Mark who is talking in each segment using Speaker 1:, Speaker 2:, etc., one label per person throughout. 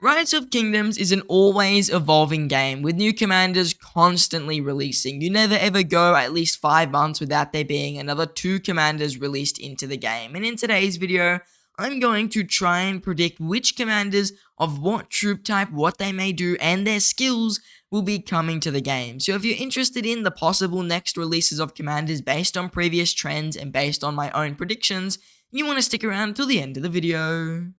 Speaker 1: Rise of Kingdoms is an always evolving game with new commanders constantly releasing. You never ever go at least 5 months without there being another 2 commanders released into the game. And in today's video, I'm going to try and predict which commanders of what troop type, what they may do, and their skills will be coming to the game. So if you're interested in the possible next releases of commanders based on previous trends and based on my own predictions, you want to stick around till the end of the video.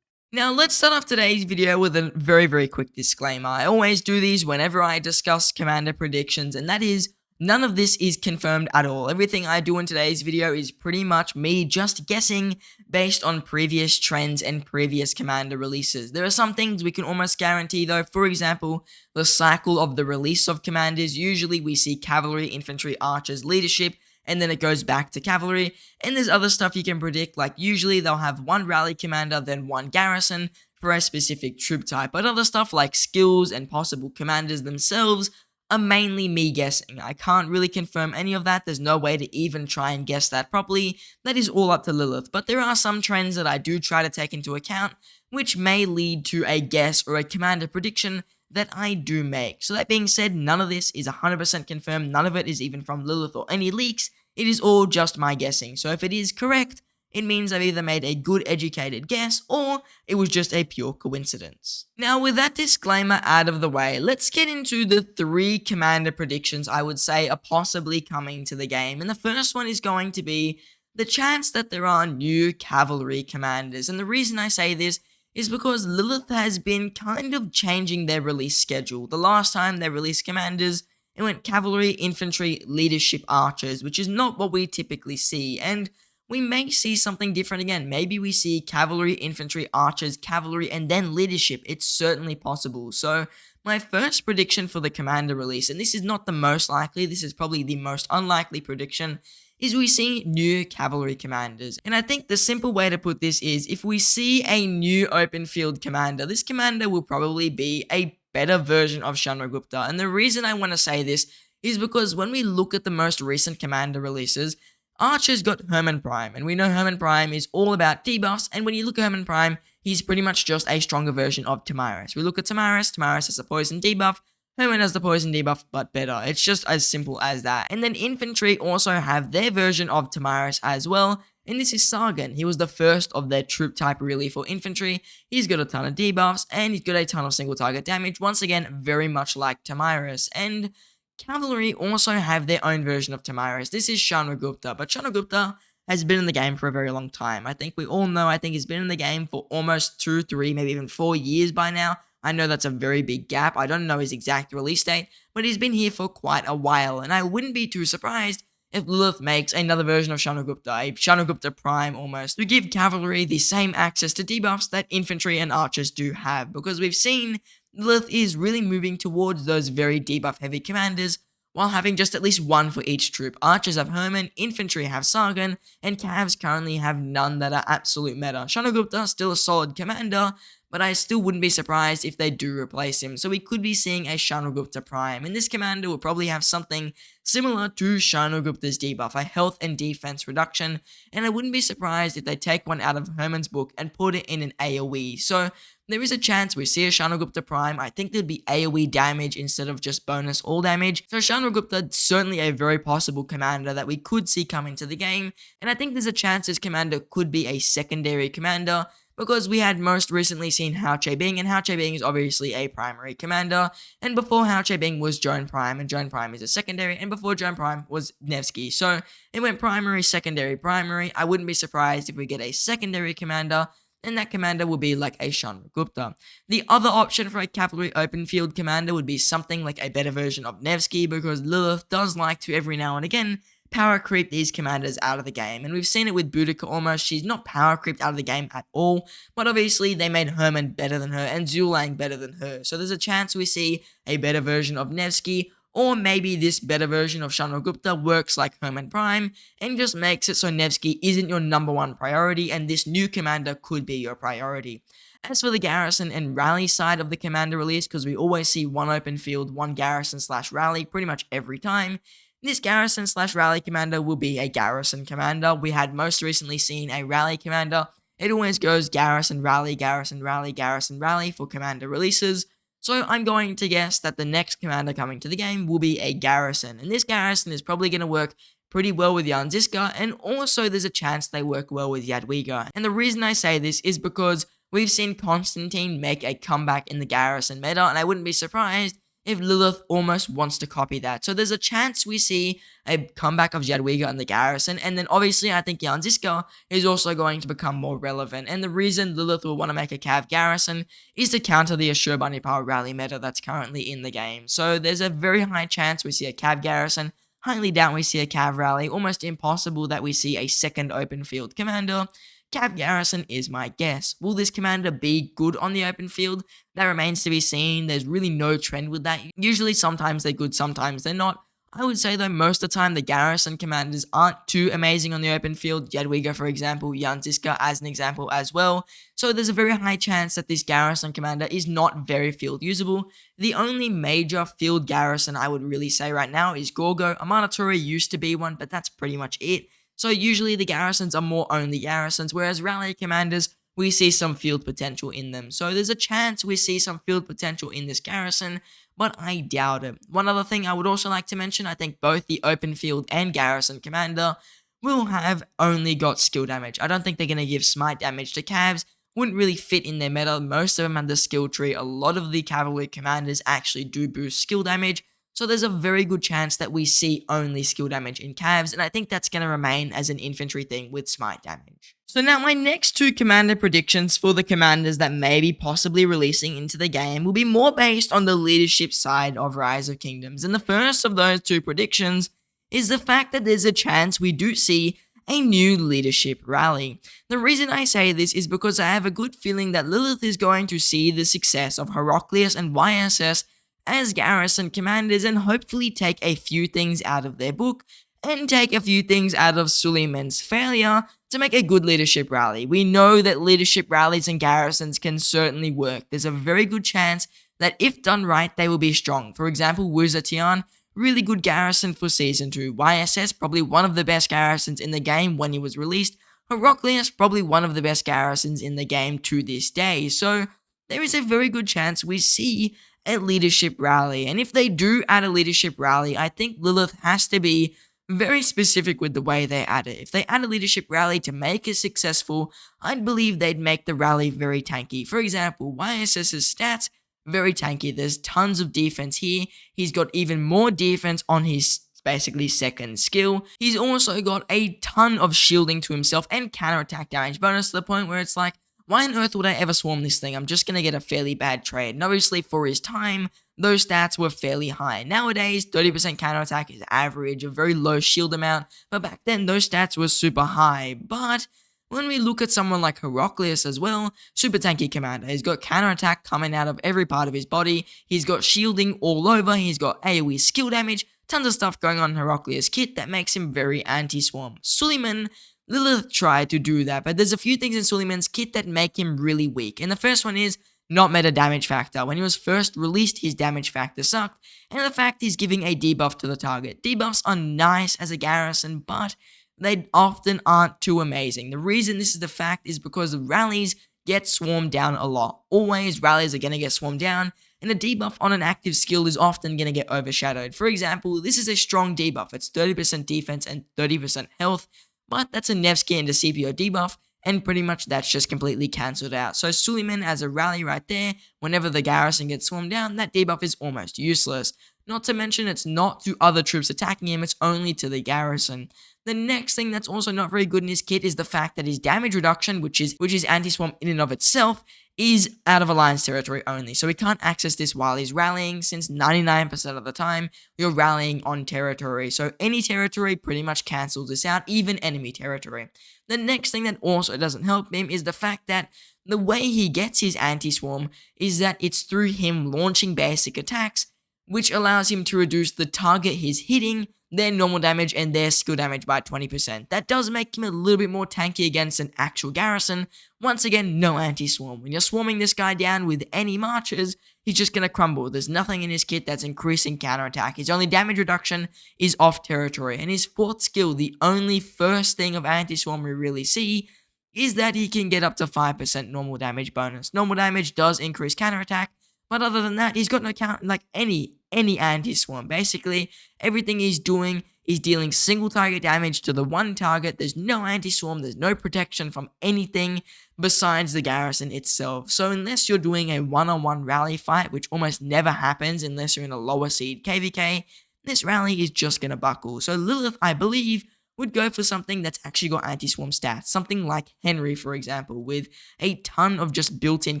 Speaker 1: Now let's start off today's video with a very quick disclaimer. I always do these whenever I discuss commander predictions, and that is, none of this is confirmed at all. Everything I do in today's video is pretty much me just guessing based on previous trends and previous commander releases. There are some things we can almost guarantee though. For example, the cycle of the release of commanders. Usually we see cavalry, infantry, archers, leadership, and then it goes back to cavalry. And there's other stuff you can predict, like usually they'll have one rally commander, then one garrison for a specific troop type. But other stuff like skills and possible commanders themselves are mainly me guessing. I can't really confirm any of that. There's no way to even try and guess that properly. That is all up to Lilith. But there are some trends that I do try to take into account, which may lead to a guess or a commander prediction that I do make. So that being said, none of this is 100% confirmed. None of it is even from Lilith or any leaks. It is all just my guessing. So if it is correct, it means I've either made a good educated guess or it was just a pure coincidence. Now with that disclaimer out of the way, let's get into the 3 commander predictions I would say are possibly coming to the game. And the first one is going to be the chance that there are new cavalry commanders. And the reason I say this is because Lilith has been kind of changing their release schedule. The last time they released commanders, it went cavalry, infantry, leadership, archers, which is not what we typically see, and we may see something different again. Maybe we see cavalry, infantry, archers, cavalry, and then leadership. It's certainly possible. So my first prediction for the commander release, and this is not the most likely, this is probably the most unlikely prediction, is we see new cavalry commanders. And I think the simple way to put this is, if we see a new open field commander, this commander will probably be a better version of Chandragupta. And the reason I want to say this is because when we look at the most recent commander releases, Archer's got Hermann Prime, and we know Hermann Prime is all about debuffs, and when you look at Hermann Prime, he's pretty much just a stronger version of Tamiris. We look at Tamiris has a poison debuff, Hermann has the poison debuff, but better. It's just as simple as that. And then infantry also have their version of Tamiris as well, and this is Sargon. He was the first of their troop type really for infantry. He's got a ton of debuffs, and he's got a ton of single target damage, once again, very much like Tamiris. And cavalry also have their own version of Tamiris. This is Chandragupta, but Chandragupta has been in the game for a very long time. I think we all know, he's been in the game for almost 2, 3, maybe even 4 years by now. I know that's a very big gap. I don't know his exact release date, but he's been here for quite a while, and I wouldn't be too surprised if Lilith makes another version of Chandragupta, a Chandragupta Prime almost, to give cavalry the same access to debuffs that infantry and archers do have, because we've seen Lilith is really moving towards those very debuff heavy commanders, while having just at least one for each troop. Archers have Hermann, infantry have Sargon, and Cavs currently have none that are absolute meta. Chandragupta still a solid commander, but I still wouldn't be surprised if they do replace him. So we could be seeing a Chandragupta Prime, and this commander will probably have something similar to Chandragupta's debuff, a health and defense reduction, and I wouldn't be surprised if they take one out of Hermann's book and put it in an AoE. So there is a chance we see a Chandragupta Prime. I think there'd be AoE damage instead of just bonus all damage. So Chandragupta certainly a very possible commander that we could see come into the game, and I think there's a chance this commander could be a secondary commander, because we had most recently seen Hao Bing, and Hao Bing is obviously a primary commander, and before Hao Bing was Joan Prime, and Joan Prime is a secondary, and before Joan Prime was Nevsky. So it went primary, secondary, primary. I wouldn't be surprised if we get a secondary commander, and that commander will be like a Chandragupta. The other option for a cavalry open field commander would be something like a better version of Nevsky, because Lilith does like to every now and again power creep these commanders out of the game, and we've seen it with Boudica almost. She's not power creeped out of the game at all, but obviously they made Hermann better than her and Zulang better than her, so there's a chance we see a better version of Nevsky, or maybe this better version of Chandragupta works like Hermann Prime and just makes it so Nevsky isn't your number 1 priority and this new commander could be your priority. As for the garrison and rally side of the commander release, because we always see one open field, one garrison / rally pretty much every time, this garrison / rally commander will be a garrison commander. We had most recently seen a rally commander it always goes garrison, rally, garrison, rally, garrison, rally for commander releases. So I'm going to guess that the next commander coming to the game will be a garrison, and this garrison is probably going to work pretty well with Jan Ziska, and also there's a chance they work well with Jadwiga. And the reason I say this is because we've seen Constantine make a comeback in the garrison meta, and I wouldn't be surprised if Lilith almost wants to copy that. So there's a chance we see a comeback of Jadwiga in the garrison, and then obviously I think Jan Ziska is also going to become more relevant. And the reason Lilith will want to make a Cav garrison is to counter the Assure Bunny Power rally meta that's currently in the game. So there's a very high chance we see a Cav garrison, highly doubt we see a Cav rally, almost impossible that we see a second open field commander. Cav garrison is my guess. Will this commander be good on the open field? That remains to be seen. There's really no trend with that. Usually sometimes they're good, sometimes they're not. I would say though most of the time the garrison commanders aren't too amazing on the open field. Jadwiga, for example, Jan Ziska as an example as well. So there's a very high chance that this garrison commander is not very field usable. The only major field garrison I would really say right now is Gorgo. Amanatori used to be one, but that's pretty much it. So usually the garrisons are more only garrisons, whereas rally commanders, we see some field potential in them. So there's a chance we see some field potential in this garrison, but I doubt it. One other thing I would also like to mention, I think both the open field and garrison commander will have only got skill damage. I don't think they're going to give smite damage to Cavs. Wouldn't really fit in their meta. Most of them have the skill tree. A lot of the cavalry commanders actually do boost skill damage. So there's a very good chance that we see only skill damage in Cavs, and I think that's going to remain as an infantry thing with smite damage. So now my next two commander predictions for the commanders that may be possibly releasing into the game will be more based on the leadership side of Rise of Kingdoms, and the first of those two predictions is the fact that there's a chance we do see a new leadership rally. The reason I say this is because I have a good feeling that Lilith is going to see the success of Heraclius and YSS as garrison commanders and hopefully take a few things out of their book and take a few things out of Suleiman's failure to make a good leadership rally. We know that leadership rallies and garrisons can certainly work. There's a very good chance that if done right, they will be strong. For example, Wuzatian, really good garrison for Season 2. YSS, probably one of the best garrisons in the game when he was released. Heraclius, probably one of the best garrisons in the game to this day. So there is a very good chance we see a leadership rally, and if they do add a leadership rally, I think Lilith has to be very specific with the way they add it. If they add a leadership rally to make it successful, I'd believe they'd make the rally very tanky. For example, YSS's stats, very tanky. There's tons of defense here. He's got even more defense on his basically second skill. He's also got a ton of shielding to himself and counterattack damage bonus to the point where it's like, why on earth would I ever swarm this thing? I'm just going to get a fairly bad trade. And obviously for his time, those stats were fairly high. Nowadays, 30% counterattack is average, a very low shield amount. But back then, those stats were super high. But when we look at someone like Heraclius as well, super tanky commander. He's got counterattack coming out of every part of his body. He's got shielding all over. He's got AoE skill damage. Tons of stuff going on in Heraclius' kit that makes him very anti-swarm. Suleiman, Lilith tried to do that, but there's a few things in Suleiman's kit that make him really weak. And the first one is not meta damage factor. When he was first released, his damage factor sucked, and the fact he's giving a debuff to the target. Debuffs are nice as a garrison, but they often aren't too amazing. The reason this is the fact is because the rallies get swarmed down a lot. Always rallies are going to get swarmed down, and a debuff on an active skill is often going to get overshadowed. For example, this is a strong debuff. It's 30% defense and 30% health. But that's a Nevsky into CPO debuff, and pretty much that's just completely cancelled out. So Suleiman as a rally right there, whenever the garrison gets swarmed down, that debuff is almost useless. Not to mention it's not to other troops attacking him, it's only to the garrison. The next thing that's also not very good in his kit is the fact that his damage reduction, which is anti-swarm in and of itself, is out of alliance territory only. So we can't access this while he's rallying, since 99% of the time you're rallying on territory. So any territory pretty much cancels this out, even enemy territory. The next thing that also doesn't help him is the fact that the way he gets his anti-swarm is that it's through him launching basic attacks, which allows him to reduce the target he's hitting, their normal damage, and their skill damage by 20%. That does make him a little bit more tanky against an actual garrison. Once again, no anti-swarm. When you're swarming this guy down with any marches, he's just going to crumble. There's nothing in his kit that's increasing counterattack. His only damage reduction is off territory. And his fourth skill, the only first thing of anti-swarm we really see, is that he can get up to 5% normal damage bonus. Normal damage does increase counterattack, but other than that, he's got no count like any anti-swarm. Basically, everything he's doing is dealing single target damage to the one target. There's no anti-swarm, there's no protection from anything besides the garrison itself. So unless you're doing a one-on-one rally fight, which almost never happens unless you're in a lower seed KVK, this rally is just gonna buckle. So Lilith, I believe, would go for something that's actually got anti-swarm stats. Something like Henry, for example, with a ton of just built-in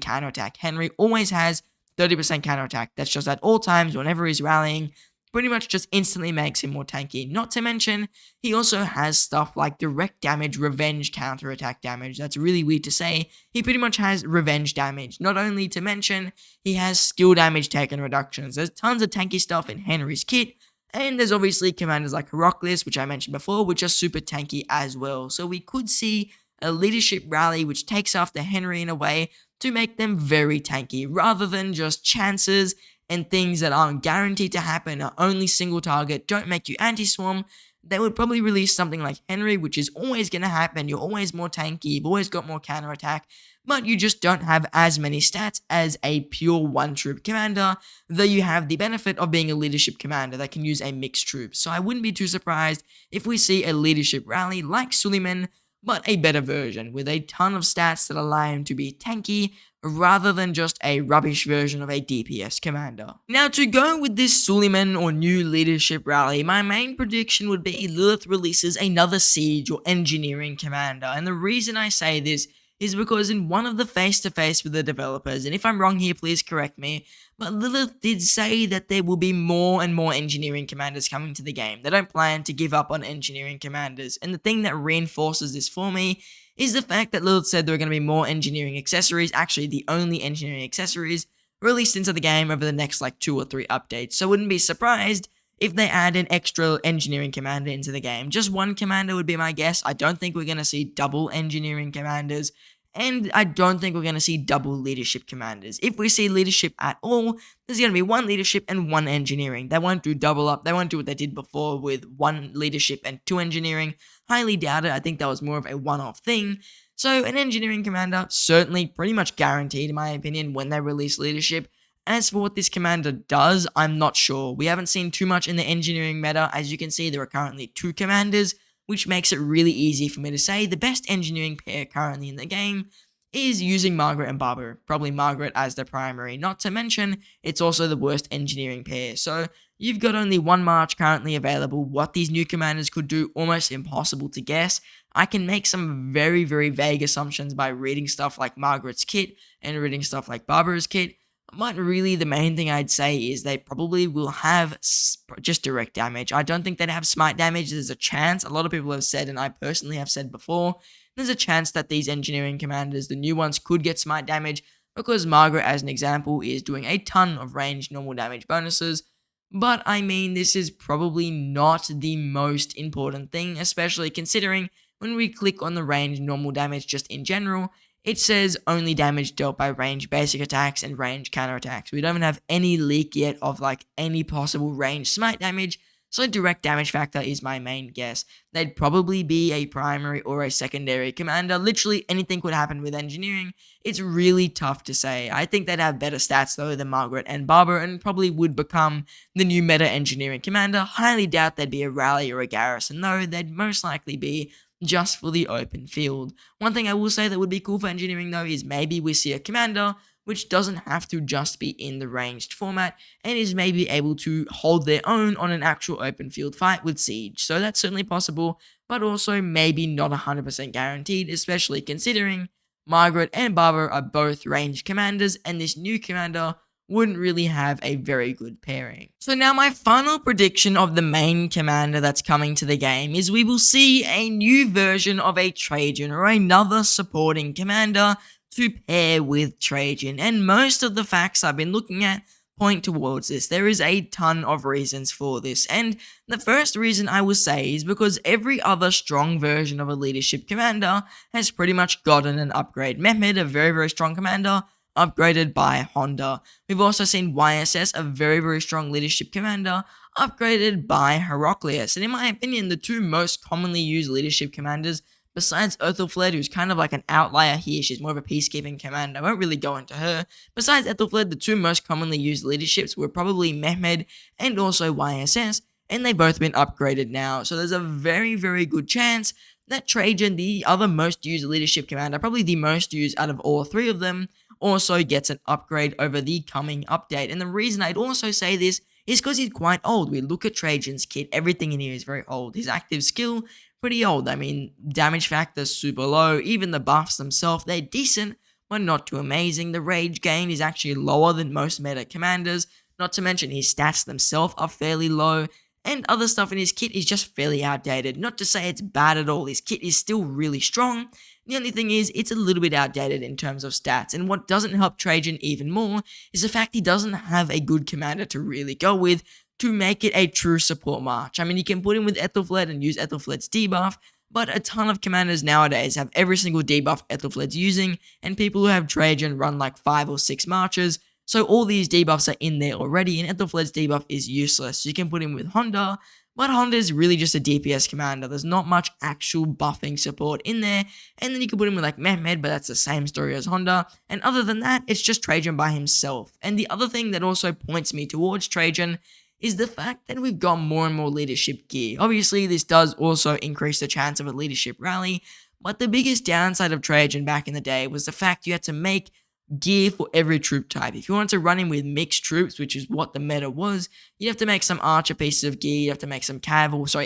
Speaker 1: counterattack. Henry always has 30% counterattack. That's just at all times whenever he's rallying. Pretty much just instantly makes him more tanky. Not to mention, he also has stuff like direct damage, revenge, counterattack damage. That's really weird to say. He pretty much has revenge damage. Not only to mention, he has skill damage taken reductions. There's tons of tanky stuff in Henry's kit. And there's obviously commanders like Heraclius, which I mentioned before, which are super tanky as well. So we could see a leadership rally which takes after Henry in a way to make them very tanky, rather than just chances and things that aren't guaranteed to happen, are only single target, don't make you anti-swarm. They would probably release something like Henry, which is always going to happen. You're always more tanky, you've always got more counterattack, but you just don't have as many stats as a pure one-troop commander, though you have the benefit of being a leadership commander that can use a mixed troop. So I wouldn't be too surprised if we see a leadership rally like Suleiman, but a better version, with a ton of stats that allow him to be tanky, rather than just a rubbish version of a DPS commander. Now, to go with this Suleiman or new leadership rally, my main prediction would be Lilith releases another siege or engineering commander, and the reason I say this is because in one of the face-to-face with the developers, and if I'm wrong here, please correct me, but Lilith did say that there will be more and more engineering commanders coming to the game. They don't plan to give up on engineering commanders, and the thing that reinforces this for me is the fact that Lilith said there are going to be more engineering accessories, actually the only engineering accessories, released into the game over the next like 2 or 3 updates. So I wouldn't be surprised if they add an extra engineering commander into the game. Just one commander would be my guess. I don't think we're going to see double engineering commanders, and I don't think we're going to see double leadership commanders. If we see leadership at all, there's going to be one leadership and one engineering. They won't do double up. They won't do what they did before with one leadership and 2 engineering. Highly doubt it. I think that was more of a one-off thing. So an engineering commander, certainly pretty much guaranteed in my opinion when they release leadership. As for what this commander does, I'm not sure. We haven't seen too much in the engineering meta. As you can see, there are currently 2 commanders, which makes it really easy for me to say the best engineering pair currently in the game is using Margaret and Barber. Probably Margaret as the primary. Not to mention, it's also the worst engineering pair. So you've got only one March currently available. What these new commanders could do, almost impossible to guess. I can make some very, very vague assumptions by reading stuff like Margaret's kit and reading stuff like Barbara's kit. But really, the main thing I'd say is they probably will have just direct damage. I don't think they'd have smite damage. There's a chance. A lot of people have said, and I personally have said before, there's a chance that these engineering commanders, the new ones, could get smite damage because Margaret, as an example, is doing a ton of ranged normal damage bonuses. But I mean, this is probably not the most important thing, especially considering when we click on the range normal damage just in general, it says only damage dealt by range basic attacks and range counterattacks. We don't even have any leak yet of like any possible range smite damage, so direct damage factor is my main guess. They'd probably be a primary or a secondary commander. Literally anything could happen with engineering. It's really tough to say. I think they'd have better stats though than Margaret and Barbara and probably would become the new meta engineering commander. Highly doubt they'd be a rally or a garrison though. They'd most likely be just for the open field. One thing I will say that would be cool for engineering though is maybe we see a commander which doesn't have to just be in the ranged format and is maybe able to hold their own on an actual open field fight with Siege. So that's certainly possible, but also maybe not 100% guaranteed, especially considering Margaret and Barbara are both ranged commanders and this new commander wouldn't really have a very good pairing. So now my final prediction of the main commander that's coming to the game is we will see a new version of a Trajan or another supporting commander to pair with Trajan, and most of the facts I've been looking at point towards this. There is a ton of reasons for this, and the first reason I will say is because every other strong version of a leadership commander has pretty much gotten an upgrade. Mehmed, a very, very strong commander, upgraded by Honda. We've also seen YSS, a very, very strong leadership commander, upgraded by Heraclius. And in my opinion, the 2 most commonly used leadership commanders Besides Ethelfled, who's kind of like an outlier here, she's more of a peacekeeping commander. I won't really go into her. Besides Ethelfled, the two most commonly used leaderships were probably Mehmed and also YSS, and they've both been upgraded now. So there's a very, very good chance that Trajan, the other most used leadership commander, probably the most used out of all three of them, also gets an upgrade over the coming update. And the reason I'd also say this is because he's quite old. We look at Trajan's kit, everything in here is very old. His active skill, pretty old. I mean, damage factor super low. Even the buffs themselves, they're decent, but not too amazing. The rage gain is actually lower than most meta commanders. Not to mention his stats themselves are fairly low. And other stuff in his kit is just fairly outdated. Not to say it's bad at all. His kit is still really strong. The only thing is, it's a little bit outdated in terms of stats. And what doesn't help Trajan even more is the fact he doesn't have a good commander to really go with to make it a true support march. I mean, you can put him with Ethelfled and use Ethelfled's debuff, but a ton of commanders nowadays have every single debuff Ethelfled's using, and people who have Trajan run like 5 or 6 marches. So all these debuffs are in there already, and Ethelfled's debuff is useless. You can put him with Honda, but Honda is really just a DPS commander. There's not much actual buffing support in there. And then you can put him with like Mehmed, but that's the same story as Honda. And other than that, it's just Trajan by himself. And the other thing that also points me towards Trajan is the fact that we've got more and more leadership gear. Obviously, this does also increase the chance of a leadership rally, but the biggest downside of Trajan back in the day was the fact you had to make gear for every troop type. If you wanted to run in with mixed troops, which is what the meta was, you'd have to make some archer pieces of gear, you'd have to make some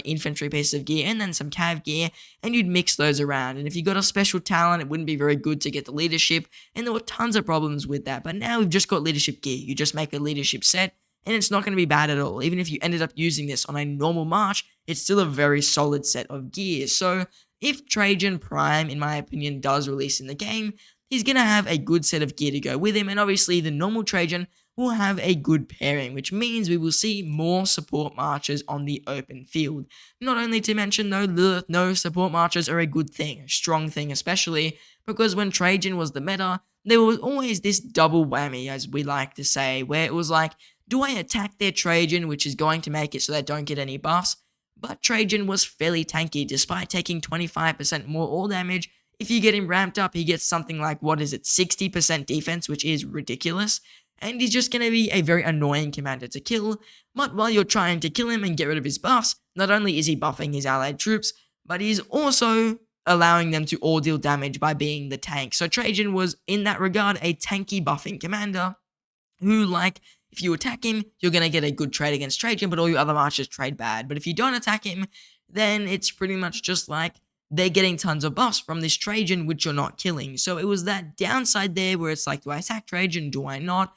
Speaker 1: infantry pieces of gear, and then some cav gear, and you'd mix those around. And if you got a special talent, it wouldn't be very good to get the leadership, and there were tons of problems with that. But now we've just got leadership gear. You just make a leadership set, and it's not going to be bad at all. Even if you ended up using this on a normal march, it's still a very solid set of gear. So if Trajan Prime, in my opinion, does release in the game, he's going to have a good set of gear to go with him, and obviously the normal Trajan will have a good pairing, which means we will see more support marches on the open field. Not only to mention though, Lilith, no, support marches are a good thing, a strong thing especially, because when Trajan was the meta, there was always this double whammy, as we like to say, where it was like, do I attack their Trajan, which is going to make it so they don't get any buffs? But Trajan was fairly tanky, despite taking 25% more all damage. If you get him ramped up, he gets something like, 60% defense, which is ridiculous. And he's just going to be a very annoying commander to kill. But while you're trying to kill him and get rid of his buffs, not only is he buffing his allied troops, but he's also allowing them to all deal damage by being the tank. So Trajan was, in that regard, a tanky buffing commander who, like, if you attack him, you're going to get a good trade against Trajan, but all your other marches trade bad. But if you don't attack him, then it's pretty much just like they're getting tons of buffs from this Trajan, which you're not killing. So it was that downside there where it's like, do I attack Trajan? Do I not?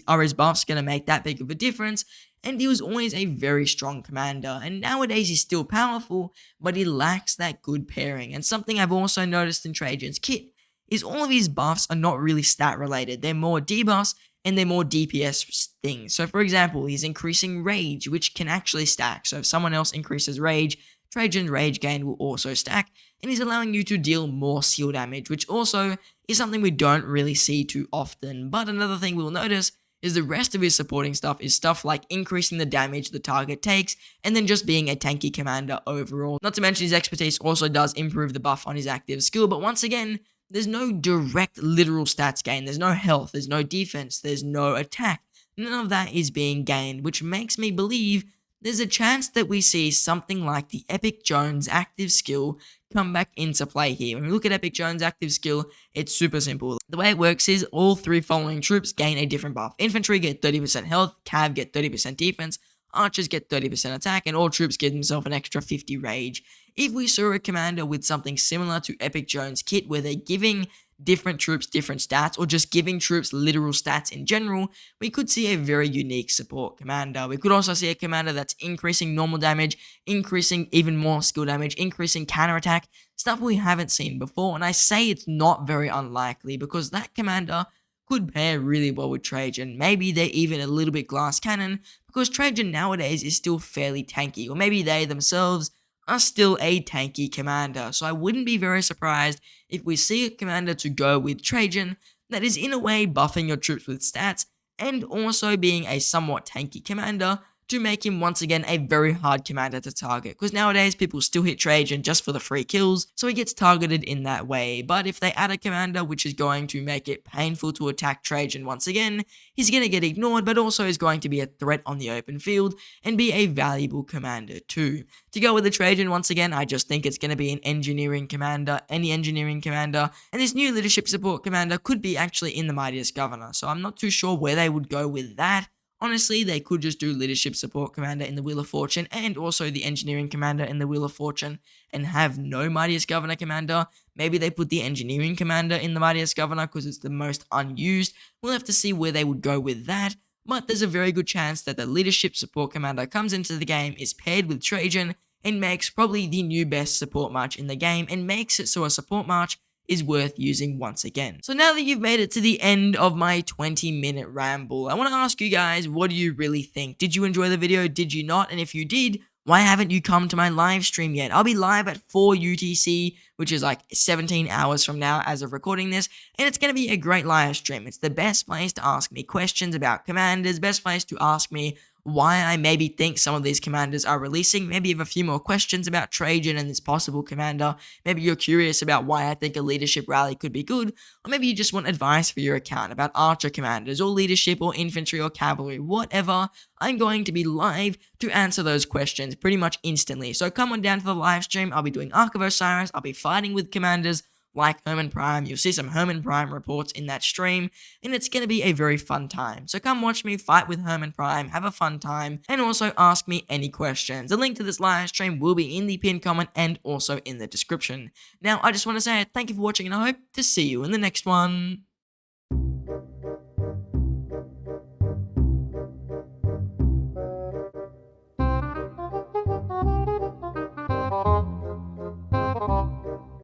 Speaker 1: Are his buffs going to make that big of a difference? And he was always a very strong commander. And nowadays he's still powerful, but he lacks that good pairing. And something I've also noticed in Trajan's kit is all of his buffs are not really stat related. They're more debuffs and they're more DPS things. So for example, he's increasing rage, which can actually stack. So if someone else increases rage, Trajan's rage gain will also stack, and he's allowing you to deal more seal damage, which also is something we don't really see too often. But another thing we'll notice is the rest of his supporting stuff is stuff like increasing the damage the target takes, and then just being a tanky commander overall. Not to mention his expertise also does improve the buff on his active skill, but once again, there's no direct literal stats gain. There's no health, there's no defense, there's no attack. None of that is being gained, which makes me believe there's a chance that we see something like the Epic Jones active skill come back into play here. When we look at Epic Jones active skill, it's super simple. The way it works is all three following troops gain a different buff. Infantry get 30% health, Cav get 30% defense, Archers get 30% attack, and all troops give themselves an extra 50 rage. If we saw a commander with something similar to Epic Jones' kit, where they're giving different troops different stats, or just giving troops literal stats in general, we could see a very unique support commander. We could also see a commander that's increasing normal damage, increasing even more skill damage, increasing counterattack, stuff we haven't seen before. And I say it's not very unlikely because that commander could pair really well with Trajan. Maybe they're even a little bit glass cannon because Trajan nowadays is still fairly tanky, or maybe they themselves are still a tanky commander. So I wouldn't be very surprised if we see a commander to go with Trajan that is in a way buffing your troops with stats and also being a somewhat tanky commander, to make him once again a very hard commander to target, because nowadays people still hit Trajan just for the free kills, so he gets targeted in that way. But if they add a commander which is going to make it painful to attack Trajan once again, he's going to get ignored, but also is going to be a threat on the open field and be a valuable commander too. To go with the Trajan once again, I just think it's going to be an engineering commander, any engineering commander, and this new leadership support commander could be actually in the Mightiest Governor, so I'm not too sure where they would go with that. Honestly, they could just do leadership support commander in the Wheel of Fortune and also the engineering commander in the Wheel of Fortune and have no Mightiest Governor commander. Maybe they put the engineering commander in the Mightiest Governor because it's the most unused. We'll have to see where they would go with that. But there's a very good chance that the leadership support commander comes into the game, is paired with Trajan, and makes probably the new best support march in the game, and makes it so a support march is worth using once again. So now that you've made it to the end of my 20-minute ramble, I want to ask you guys, what do you really think? Did you enjoy the video? Did you not? And if you did, why haven't you come to my live stream yet? I'll be live at 4 UTC, which is like 17 hours from now as of recording this, and it's going to be a great live stream. It's the best place to ask me questions about commanders, best place to ask me why I maybe think some of these commanders are releasing. Maybe you have a few more questions about Trajan and this possible commander. Maybe you're curious about why I think a leadership rally could be good. Or maybe you just want advice for your account about archer commanders or leadership or infantry or cavalry, whatever. I'm going to be live to answer those questions pretty much instantly. So come on down to the live stream. I'll be doing Ark of Osiris. I'll be fighting with commanders like Herman Prime. You'll see some Herman Prime reports in that stream, and it's going to be a very fun time. So come watch me fight with Herman Prime, have a fun time, and also ask me any questions. The link to this live stream will be in the pinned comment and also in the description. Now, I just want to say thank you for watching, and I hope to see you in the next one.